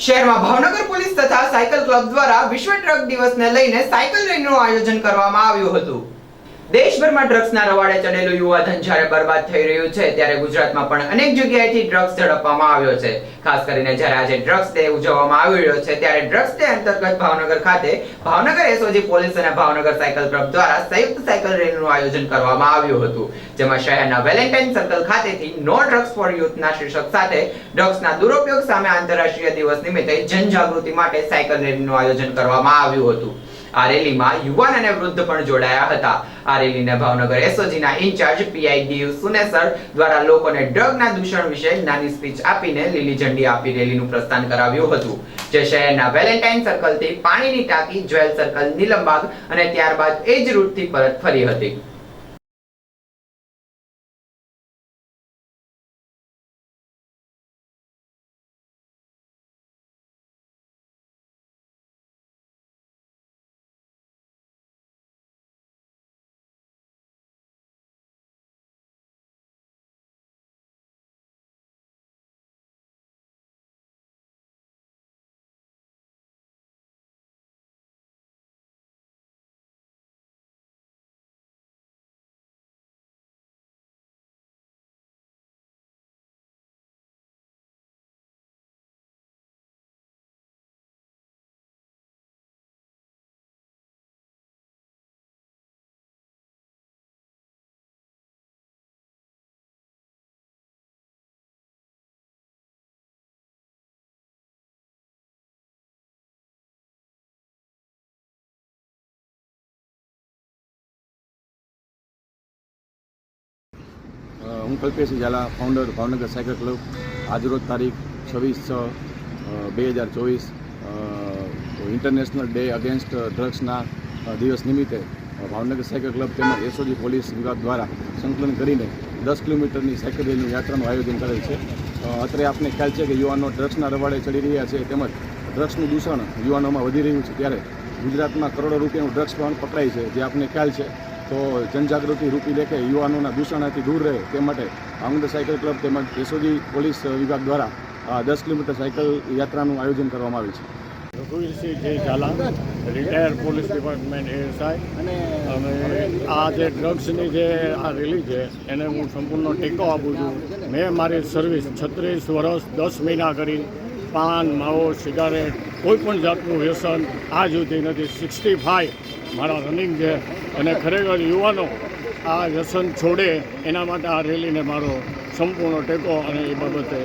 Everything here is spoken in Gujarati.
શહેરમાં ભાવનગર પોલીસ તથા સાયકલ ક્લબ દ્વારા વિશ્વ ડ્રગ દિવસને લઈને સાયકલ રેલીનું આયોજન કરવામાં આવ્યું હતું। દેશભરમાં ડ્રગ્સના રવાડે ચડેલું યુવાધન જ્યારે બરબાદ થઈ રહ્યું છે ત્યારે ગુજરાતમાં પણ અનેક જગ્યાએથી ડ્રગ્સ ઝડપવામાં આવ્યો છે। ખાસ કરીને જ્યારે આજે ડ્રગ્સ ડે ઉજવવામાં આવી રહ્યો છે ત્યારે ડ્રગ્સ ડે અંતર્ગત ભાવનગર ખાતે ભાવનગર એસઓજી પોલીસ અને ભાવનગર સાયકલ ક્લબ દ્વારા સંયુક્ત સાયકલ રેલીનું આયોજન કરવામાં આવ્યું હતું, જેમાં શહેરના વેલેન્ટાઇન સર્કલ ખાતેથી નો ડ્રગ્સ ફોર યુથના શીર્ષક સાથે ડ્રગ્સના દુરુપયોગ સામે આંતરરાષ્ટ્રીય દિવસ નિમિત્તે જનજાગૃતિ માટે સાયકલ રેલીનું આયોજન કરવામાં આવ્યું હતું। આ રેલીમાં યુવાન અને વૃદ્ધ પણ જોડાયા હતા। આ રેલીને ભાવનગર એસઓજીના ઇન્ચાર્જ પીઆઈ સુનેસર દ્વારા લોકોને ડ્રગના દૂષણ વિશે નાની સ્પીચ આપીને લીલી ઝંડી આપી રેલીનું પ્રસ્થાન કરાવ્યું હતું, જે શહેરના વેલેન્ટાઇન સર્કલથી પાણીની ટાંકી, જ્વેલ સર્કલ, નીલમબાગ અને ત્યારબાદ એ જ રૂટથી પરત ફરી હતી। હું Kalpesh Zala, founder Bhavnagar cycle club. આજરોજ તારીખ 26/6/2024 ઇન્ટરનેશનલ ડે અગેન્સ્ટ ડ્રગ્સના દિવસ નિમિત્તે ભાવનગર સાયકલ ક્લબ તેમજ એસઓજી પોલીસ વિભાગ દ્વારા સંકલન કરીને 10 કિલોમીટરની સાયકલ રેલીની યાત્રાનું આયોજન કરેલ છે। અત્રે આપને ખ્યાલ છે કે યુવાનો ડ્રગ્સના રવાડે ચડી રહ્યા છે તેમજ ડ્રગ્સનું દૂષણ યુવાનોમાં વધી રહ્યું છે, ત્યારે ગુજરાતમાં કરોડો રૂપિયાનું ડ્રગ્સ પણ પકડાય છે, જે આપને ખ્યાલ છે। તો જનજાગૃતિ રૂપી લેખે યુવાનોના દૂષણથી દૂર રહે તે માટે ભાવનગર સાયકલ ક્લબ તેમજ એસઓજી પોલીસ વિભાગ દ્વારા 10 કિલોમીટર સાયકલ યાત્રાનું આયોજન કરવામાં આવ્યું છે। Raghuvirsinh J Zala, retired police department ASI, અને આ જે ડ્રગ્સની જે આ રેલી છે એને હું સંપૂર્ણ ટેકો આપું છું। મેં મારી સર્વિસ 36 વર્ષ 10 મહિના કરી, પાન, માવો, સિગારેટ, કોઈ પણ જાતનું વ્યસન આજ સુધી નથી। 65 મારા રનિંગ છે, અને ખરેખર યુવાનો આ વ્યસન છોડે એના માટે આ રેલીને મારો સંપૂર્ણ ટેકો, અને એ બાબતે